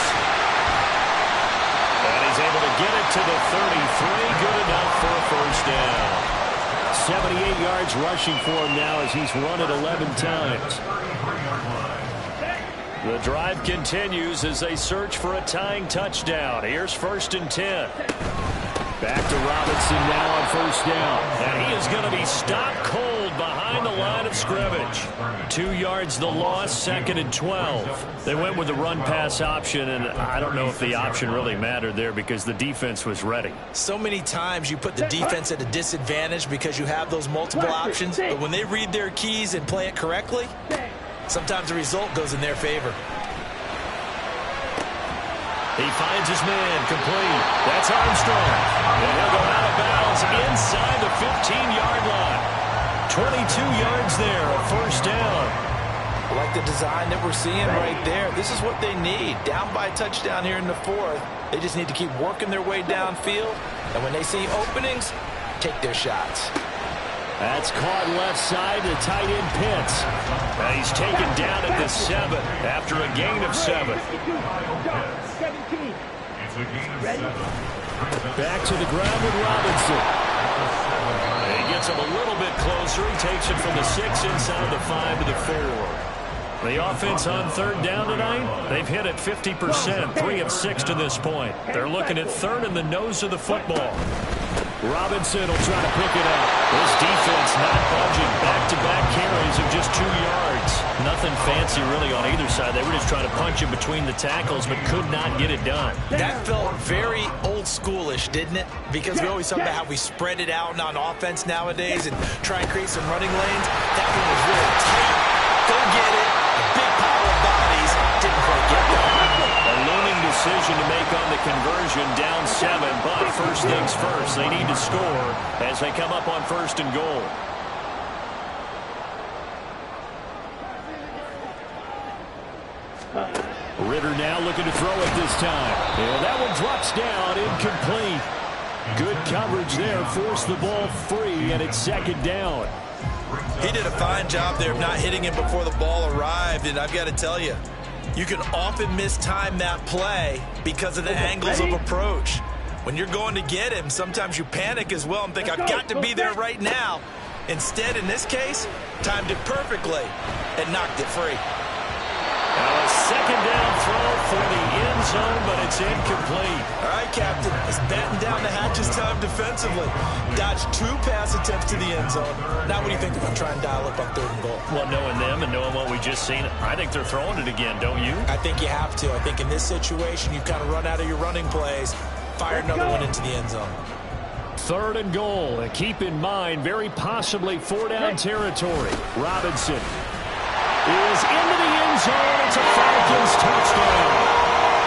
And he's able to get it to the 33. Good enough for a 1st down. 78 yards rushing for him now as he's run it 11 times. The drive continues as they search for a tying touchdown. Here's 1st and 10. Back to Robinson now on 1st down. And he is going to be stopped cold behind the line of scrimmage. 2 yards the loss, 2nd and 12. They went with the run-pass option, and I don't know if the option really mattered there because the defense was ready. So many times you put the defense at a disadvantage because you have those multiple options, but when they read their keys and play it correctly, sometimes the result goes in their favor. He finds his man complete. That's Armstrong. And he'll go out of bounds inside the 15-yard line. 22 yards there, a 1st down. I like the design that we're seeing right there. This is what they need. Down by a touchdown here in the 4th. They just need to keep working their way downfield, and when they see openings, take their shots. That's caught left side to tight end Pitts. He's taken down at the 7 after a gain of 7. 17. Back to the ground with Robinson. He gets him a little bit closer. He takes it from the 6 inside the 5 to the 4. The offense on third down tonight, they've hit it 50%, 3 of 6 to this point. They're looking at third in the nose of the football. Robinson will try to pick it up. This defense not budging. Back-to-back carries of just 2 yards. Nothing fancy really on either side. They were just trying to punch in between the tackles, but could not get it done. That felt very old schoolish, didn't it? Because we always talk about how we spread it out on offense nowadays and try and create some running lanes. That one was really tight. Go get it. A big pile of bodies. Didn't quite get there. A looming decision to make on the conversion, down 7, but first things first, they need to score as they come up on 1st and goal. Ritter now looking to throw it this time. And that one drops down, incomplete. Good coverage there, forced the ball free, and it's 2nd down. He did a fine job there of not hitting him before the ball arrived, and I've got to tell you, you can often mistime that play because of the angles of approach. When you're going to get him, sometimes you panic as well and think, I've got to be there right now. Instead, in this case, timed it perfectly and knocked it free. Now a 2nd down throw for the end zone, but it's incomplete. All right, Captain, it's batten down the hatches time defensively. Dodged 2 pass attempts to the end zone. Now what do you think about trying to dial up on 3rd and goal? Well, knowing them and knowing what we just seen, I think they're throwing it again, don't you? I think you have to. I think in this situation, you've kind of run out of your running plays. Fire another one into the end zone. 3rd and goal. And keep in mind, very possibly 4-down territory. Robinson is into the end zone. It's a Falcons touchdown.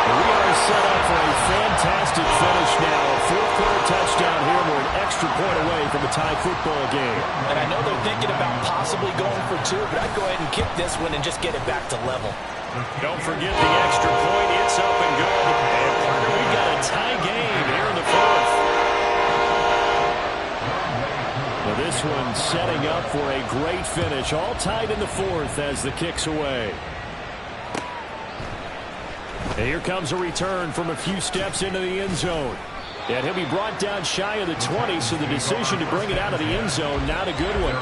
We are set up for a fantastic finish now. A 4th-quarter touchdown here. We're an extra point away from a tie football game. And I know they're thinking about possibly going for 2, but I'd go ahead and kick this one and just get it back to level. Don't forget the extra point. It's up and good. And partner, we got a tie game here in the 4th. Well, this one setting up for a great finish. All tied in the 4th as the kick's away. And here comes a return from a few steps into the end zone. And he'll be brought down shy of the 20, so the decision to bring it out of the end zone, not a good one.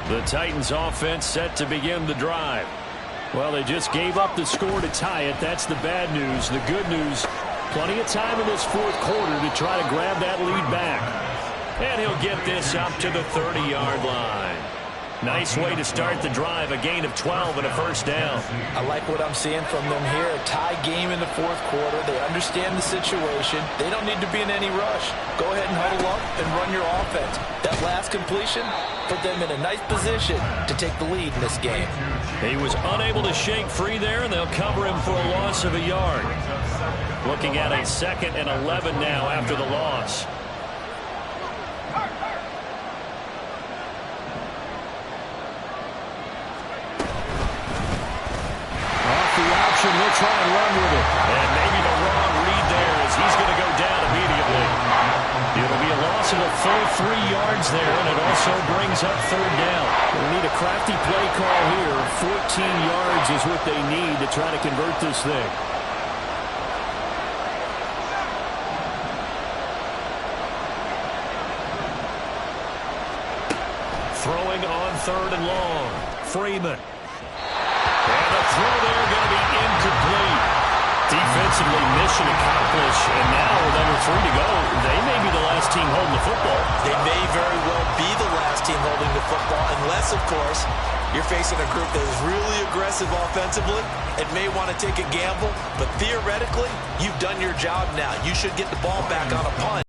The Titans offense set to begin the drive. Well, they just gave up the score to tie it. That's the bad news. The good news, plenty of time in this 4th quarter to try to grab that lead back. And he'll get this up to the 30-yard line. Nice way to start the drive, a gain of 12 and a 1st down. I like what I'm seeing from them here. A tie game in the 4th quarter. They understand the situation. They don't need to be in any rush. Go ahead and huddle up and run your offense. That last completion put them in a nice position to take the lead in this game. He was unable to shake free there, and they'll cover him for a loss of a yard. Looking at a 2nd and 11 now after the loss. He'll try and run with it. And maybe the wrong read there as he's going to go down immediately. It'll be a loss of a full 3 yards there, and it also brings up 3rd down. They need a crafty play call here. 14 yards is what they need to try to convert this thing. Throwing on 3rd and long. Freeman. And the throw there going to be incomplete. Defensively, mission accomplished. And now with under 3 to go, they may be the last team holding the football. They may very well be the last team holding the football, unless, of course, you're facing a group that is really aggressive offensively and may want to take a gamble. But theoretically, you've done your job now. You should get the ball back on a punt.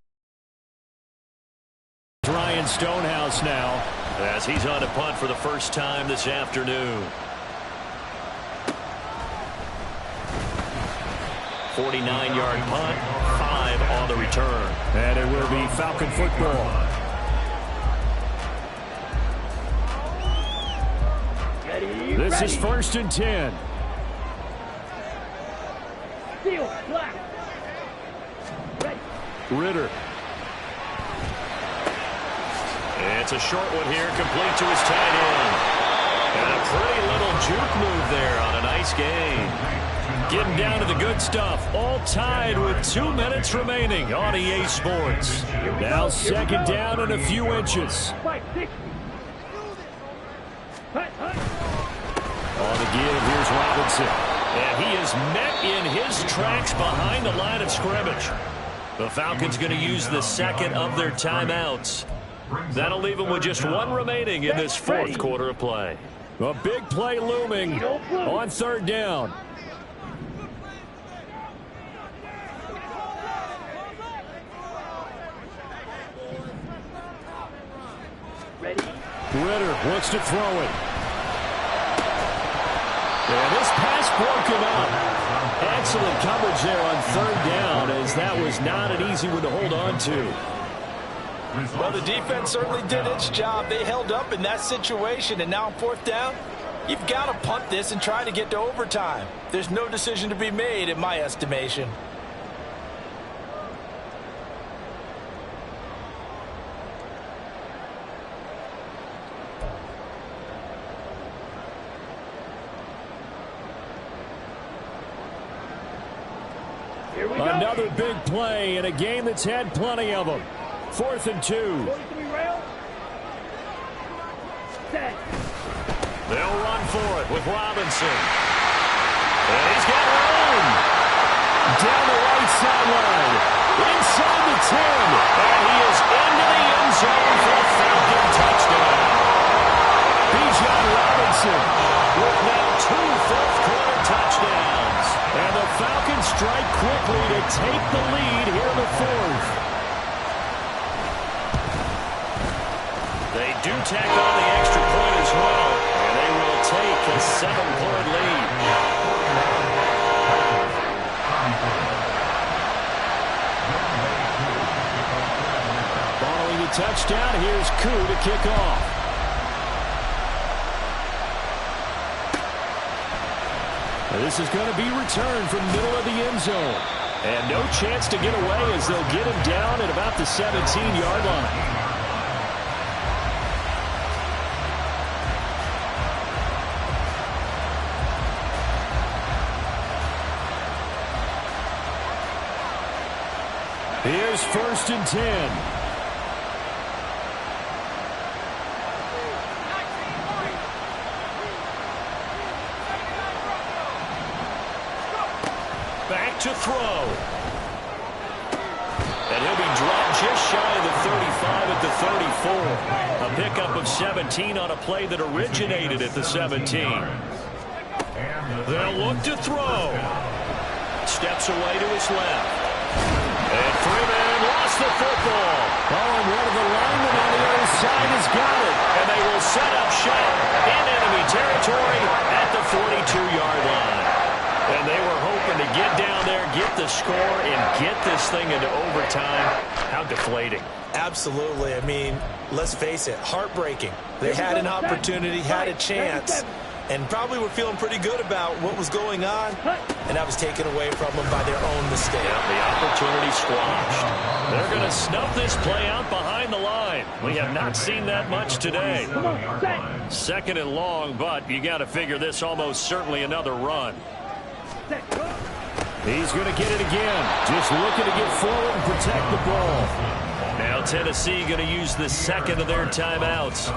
Ryan Stonehouse now, as he's on a punt for the first time this afternoon. 49-yard punt, 5 drive on the return. And it will be Falcon football. This is 1st and 10. Seal, black. Ready. Ritter. It's a short one here, complete to his tight end. And a pretty little juke move there on a nice gain. Getting down to the good stuff. All tied with 2 minutes remaining on EA Sports. Now 2nd down and a few inches. 560. On the give, here's Robinson. And he is met in his tracks behind the line of scrimmage. The Falcons going to use the 2nd of their timeouts. That'll leave them with just 1 remaining in this 4th quarter of play. A big play looming on 3rd down. Ritter wants to throw it. And this pass broken up. Excellent coverage there on 3rd down, as that was not an easy one to hold on to. Well, the defense certainly did its job. They held up in that situation, and now on 4th down, you've got to punt this and try to get to overtime. There's no decision to be made, in my estimation. Another big play in a game that's had plenty of them. 4th and 2. They'll run for it with Robinson. And he's got room. Down the right sideline. Inside the 10. And he is into the end zone for a Falcon touchdown. Bijan Robinson with now 2 fourth-quarter touchdowns. And the Falcons strike quickly to take the lead here in the 4th. They do tack on the extra point as well, and they will take a 7-point lead. Following the touchdown, here's Koo to kick off. This is going to be returned from middle of the end zone. And no chance to get away as they'll get him down at about the 17-yard line. Here's 1st and 10. Back to throw. And he'll be dropped just shy of the 35 at the 34. A pickup of 17 on a play that originated at the 17. They'll look to throw. Steps away to his left. And Freeman lost the football. Oh, and one of the linemen on the other side has got it. And they will set up shop in enemy territory at the 42-yard line. And they were hoping to get down there, get the score, and get this thing into overtime. How deflating. Absolutely. I mean, let's face it, heartbreaking. They had an opportunity, had a chance, and probably were feeling pretty good about what was going on, and that was taken away from them by their own mistake. Yeah, the opportunity squashed. They're going to snuff this play out behind the line. We have not seen that much today. 2nd and long, but you got to figure this almost certainly another run. He's going to get it again. Just looking to get forward and protect the ball. Now Tennessee going to use the 2nd of their timeouts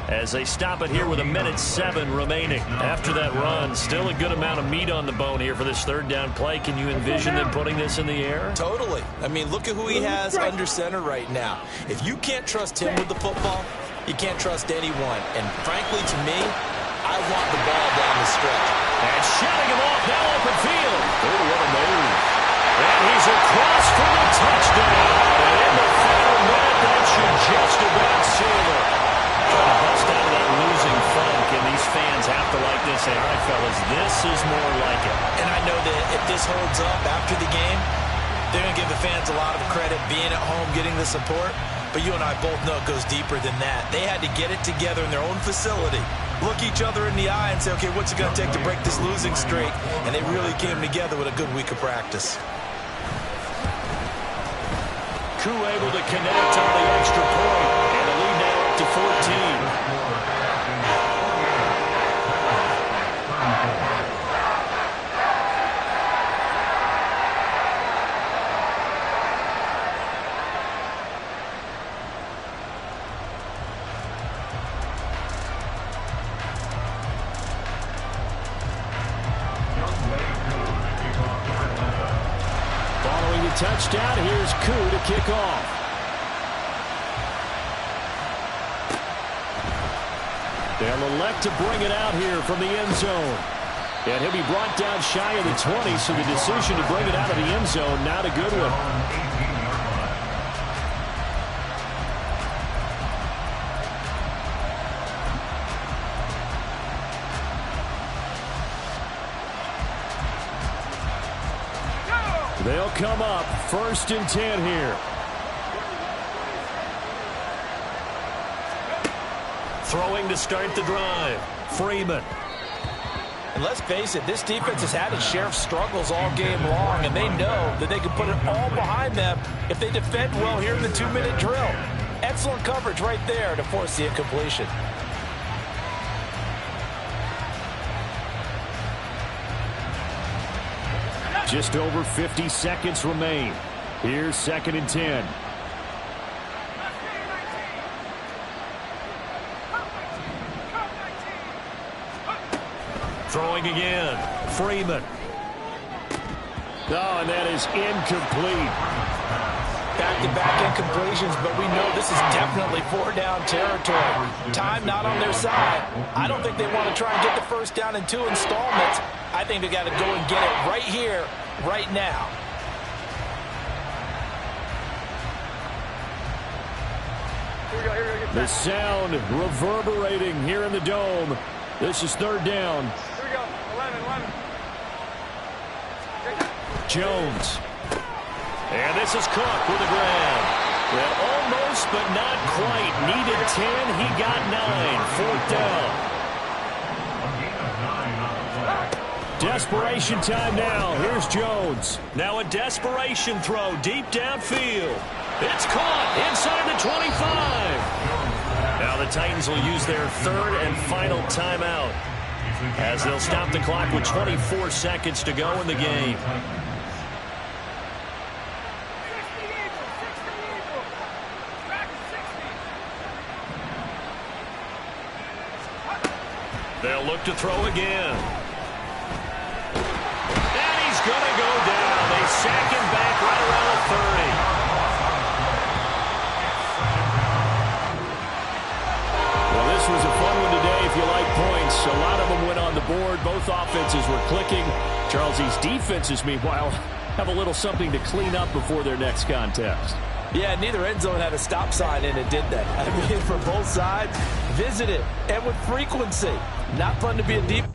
as they stop it here with 1:07 remaining. After that run, still a good amount of meat on the bone here for this 3rd down play. Can you envision them putting this in the air? Totally. I mean, look at who he has under center right now. If you can't trust him with the football, you can't trust anyone. And frankly, to me, I want the ball down the stretch. And shutting him off now open field. Oh, what a move. And he's across for the touchdown. And in the final minute, that should just about seal it. Trying to bust out of that losing funk, and these fans have to like this. Say, all right, fellas, this is more like it. And I know that if this holds up after the game, They're going to give the fans a lot of credit being at home, getting the support. But you and I both know it goes deeper than that. They had to get it together in their own facility, look each other in the eye and say, okay, what's it going to take to break this losing streak? And they really came together with a good week of practice. Koo able to connect on the extra point, and the lead now up to 14. Touchdown, here's Koo to kick off. They'll elect to bring it out here from the end zone. And he'll be brought down shy of the 20, so the decision to bring it out of the end zone, not a good one. They'll come up 1st and 10 here. Throwing to start the drive. Freeman. And let's face it, this defense has had its share of struggles all game long, and they know that they can put it all behind them if they defend well here in the 2-minute drill. Excellent coverage right there to force the incompletion. Just over 50 seconds remain. Here's 2nd and 10. Throwing again. Freeman. Oh, and that is incomplete. Back-to-back incompletions, but we know this is definitely 4-down territory. Time not on their side. I don't think they want to try and get the first down in 2 installments. I think they got to go and get it right here, right now. The sound reverberating here in the dome. This is 3rd down. Here we go. 11. Jones. And this is Cook with a grab. Well, almost, but not quite. Needed 10. He got 9. 4th down. Desperation time now. Here's Jones. Now a desperation throw deep downfield. It's caught inside the 25. Now the Titans will use their 3rd and final timeout as they'll stop the clock with 24 seconds to go in the game. They'll look to throw again. And he's going to go down. They sack him back right around the 30. Well, this was a fun one today if you like points. A lot of them went on the board. Both offenses were clicking. Charles, these defenses, meanwhile, have a little something to clean up before their next contest. Yeah, neither end zone had a stop sign in it, did they? I mean, for both sides, visit it, and with frequency. Not fun to be a deep.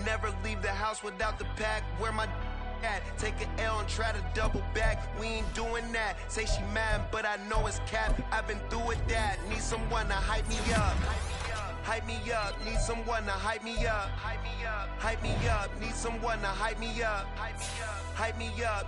Never leave the house without the pack. Where my at? Take an L and try to double back. We ain't doing that. Say she mad, but I know it's cap. I've been through with that. Need someone to hype me up. Hype me up. Need someone to hype me up. Hype me up. Hype me up. Need someone to hype me up. Hype me up. Hype me up.